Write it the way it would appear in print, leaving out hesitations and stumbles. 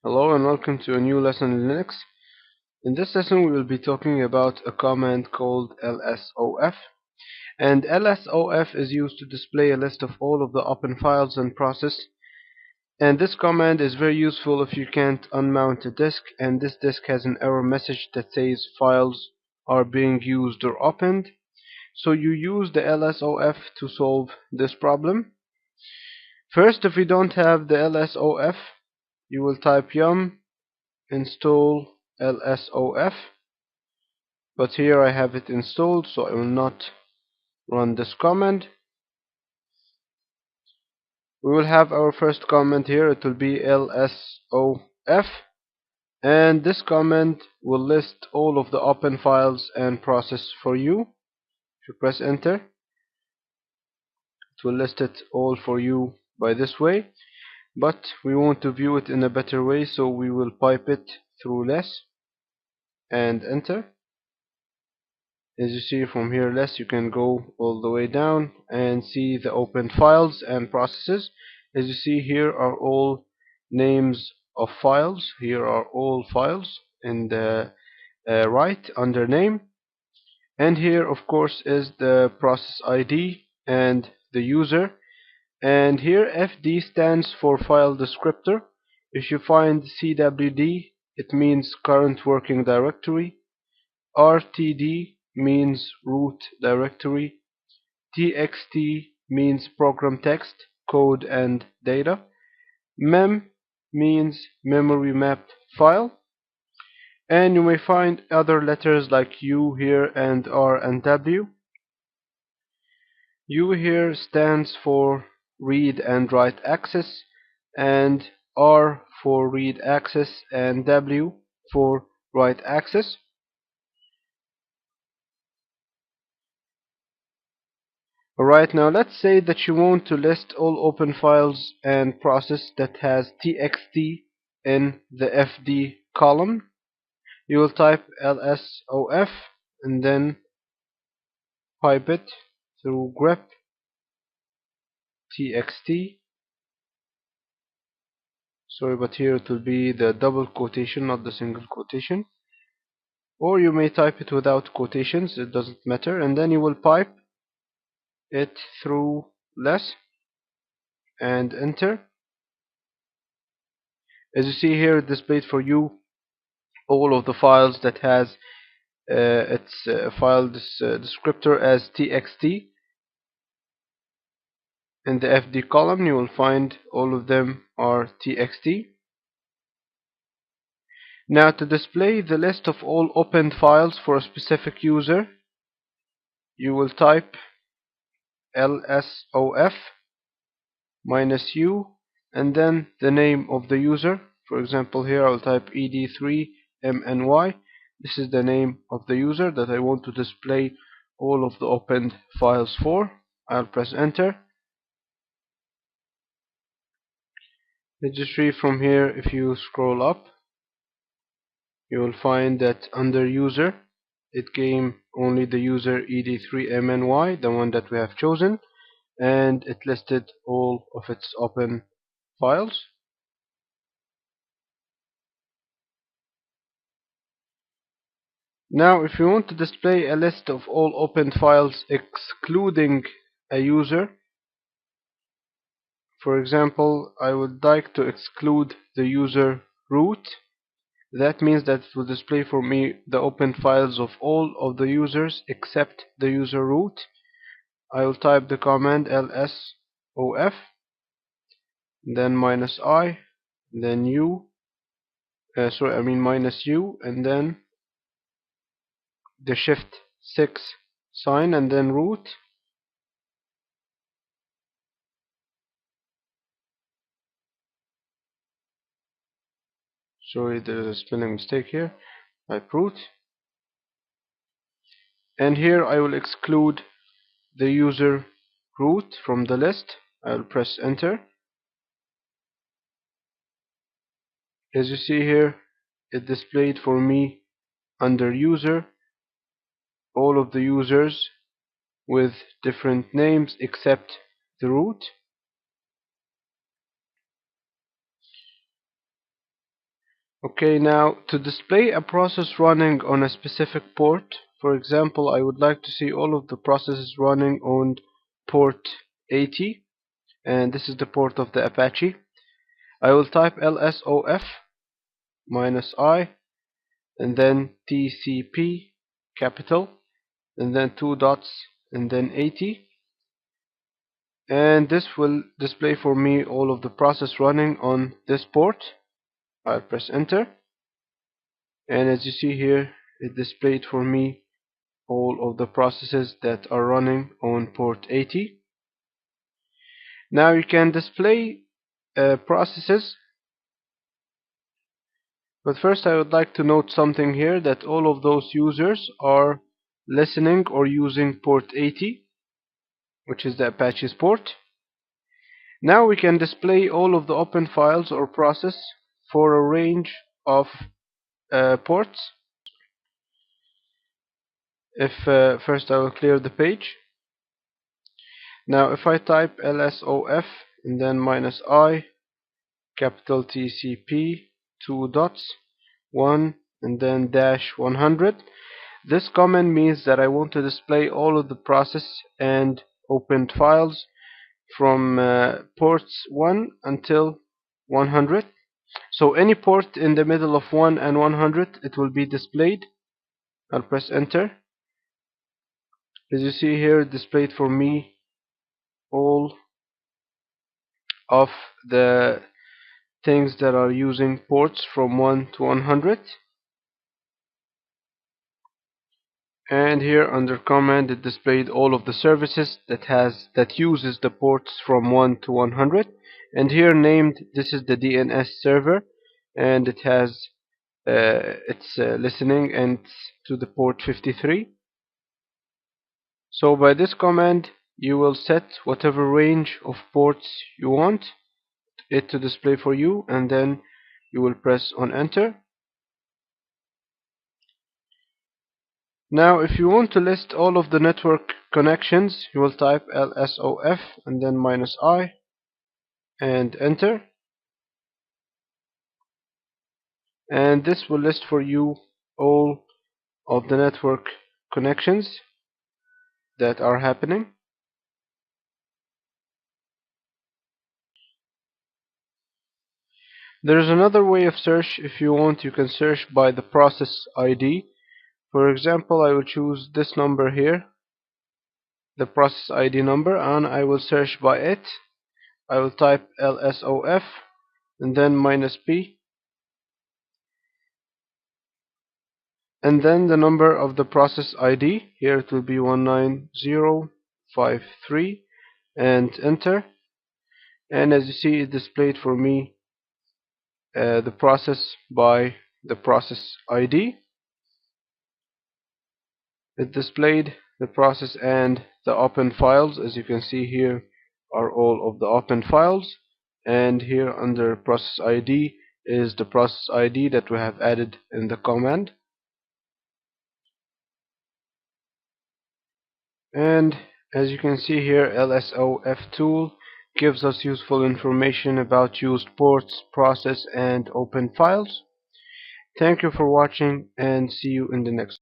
Hello and welcome to a new lesson in Linux. In this lesson we will be talking about a command called LSOF. And LSOF is used to display a list of all of the open files and process. And this command is very useful if you can't unmount a disk and this disk has an error message that says files are being used or opened. So you use the LSOF to solve this problem. First, if you don't have the LSOF, you will type yum install LSOF, but here I have it installed, so I will not run this command. We will have our first command here. It will be LSOF, and this command will list all of the open files and process for you. If you press enter, it will list it all for you by this way, but we want to view it in a better way, so we will pipe it through less and enter. As you see from here less, you can go all the way down and see the open files and processes. As you see, here are all names of files. Here are all files in the right under name, and here of course is the process ID and the user, and here FD stands for file descriptor. If you find CWD, it means current working directory. RTD means root directory. TXT means program text, code and data. Mem means memory mapped file. And you may find other letters like U here and R and W. U here stands for read and write access, and R for read access, and W for write access. Alright, now let's say that you want to list all open files and process that has txt in the fd column. You will type lsof and then pipe it through grep txt. Sorry, but here it will be the double quotation, not the single quotation. Or you may type it without quotations, it doesn't matter. And then you will pipe it through less and enter. As you see here, it displayed for you all of the files that has its file descriptor as txt. In the fd column you will find all of them are txt. Now, to display the list of all opened files for a specific user, you will type lsof -u and then the name of the user. For example, here I'll type ed3mny. This is the name of the user that I want to display all of the opened files for. I'll press enter. Let's just read from here. If you scroll up, you will find that under user it came only the user ed3mny, the one that we have chosen, and it listed all of its open files. Now, if you want to display a list of all open files excluding a user, for example, I would like to exclude the user root. That means that it will display for me the open files of all of the users except the user root. I will type the command lsof, then -i, then u, -u, and then the shift 6 sign, and then root. Sorry, there's a spelling mistake here. Type root, and here I will exclude the user root from the list. I'll press enter. As you see here, it displayed for me under user all of the users with different names except the root. Okay, now to display a process running on a specific port, for example, I would like to see all of the processes running on port 80, and this is the port of the Apache. I will type LSOF -I and then TCP capital and then 2 dots and then 80, and this will display for me all of the process running on this port. I'll press enter, and as you see here, it displayed for me all of the processes that are running on port 80. Now you can display processes, but first I would like to note something here, that all of those users are listening or using port 80, which is the Apache's port. Now we can display all of the open files or process for a range of ports. If first I will clear the page. Now if I type LSOF and then -I capital TCP 2 dots 1 and then -100, this command means that I want to display all of the process and opened files from ports 1 until 100. So any port in the middle of 1 and 100, it will be displayed. I'll press enter. As you see here, it displayed for me all of the things that are using ports from 1 to 100. And here under command, it displayed all of the services that uses the ports from 1 to 100. And here named, this is the DNS server, and it has it's listening and to the port 53. So by this command, you will set whatever range of ports you want it to display for you, and then you will press on enter. Now if you want to list all of the network connections, you will type LSOF and then -I and enter, and this will list for you all of the network connections that are happening. There is another way of search. If you want, you can search by the process ID. For example, I will choose this number here, the process ID number, and I will search by it. I will type LSOF and then -P and then the number of the process ID. Here it will be 19053 and enter. And as you see, it displayed for me the process by the process ID. It displayed the process and the open files. As you can see here are all of the open files, and here under process ID is the process ID that we have added in the command. And as you can see here, LSOF tool gives us useful information about used ports, process, and open files. Thank you for watching, and see you in the next